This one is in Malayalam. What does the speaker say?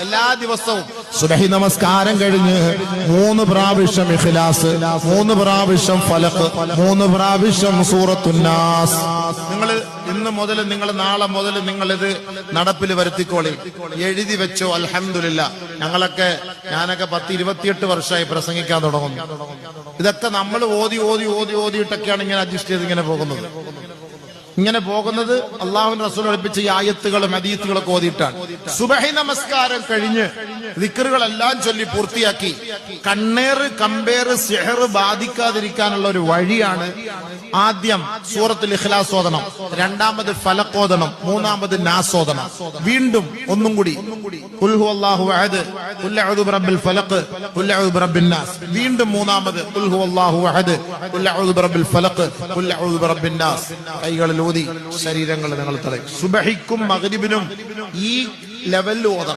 എല്ലാ ദിവസവും സുബഹി നമസ്കാരം കഴിഞ്ഞ് 3 പ്രാവശ്യം ഇഖ്ലാസ്, 3 പ്രാവശ്യം ഫലഖ്, 3 പ്രാവശ്യം സൂറത്തുൻ നാസ്. നിങ്ങൾ ഇന്ന് മുതൽ, നിങ്ങൾ നാളെ മുതൽ നിങ്ങൾ ഇത് നടപ്പിൽ വരുത്തിക്കോളി, എഴുതി വെച്ചോ. അൽഹംദുലില്ലാ, ഞാനൊക്കെ 10-28 വർഷമായി പ്രസംഗിക്കാൻ തുടങ്ങുന്നു. ഇതൊക്കെ നമ്മൾ ഓതിയിട്ടൊക്കെയാണ് ഇങ്ങനെ അഡ്ജസ്റ്റ് ചെയ്ത് ഇങ്ങനെ പോകുന്നത്. അള്ളാഹുവിന്റെ റസൂൽ പഠിപ്പിച്ച ഈ ആയത്തുകളും ഹദീസുകളൊക്കെ ഓതിയിട്ടാണ്. സുബഹി നമസ്കാരം കഴിഞ്ഞ് ദിക്റുകളെല്ലാം ചൊല്ലി പൂർത്തിയാക്കി കണ്ണേറ് കമ്പേറ് സിഹർ ബാധിക്കാതിരിക്കാനുള്ള ഒരു വഴിയാണ് ആദ്യം സൂറത്തുൽ ഇഖ്ലാസ് ഓതണം, രണ്ടാമത് ഫലഖ് ഓതണം, മൂന്നാമത് നാസ് ഓതണം. വീണ്ടും ഒന്നും കൂടി ഖുൽ ഹുവല്ലാഹു അഹദ്, ഖുൽ അഊദു ബിറബ്ബിൽ ഫലഖ്, ഖുൽ അഊദു ബിറബ്ബിൻ നാസ്. വീണ്ടും മൂന്നാമത് ഖുൽ ഹുവല്ലാഹു അഹദ്, ഖുൽ അഊദു ബിറബ്ബിൽ ഫലഖ്, ഖുൽ അഊദു ബിറബ്ബിൻ നാസ്. കൈകളിൽ ഊതി ശരീരങ്ങൾ നിങ്ങൾ തടയും. സുബഹിക്കും മഗ്രിബിനും ഈ ലെവലിൽ ഓതണം.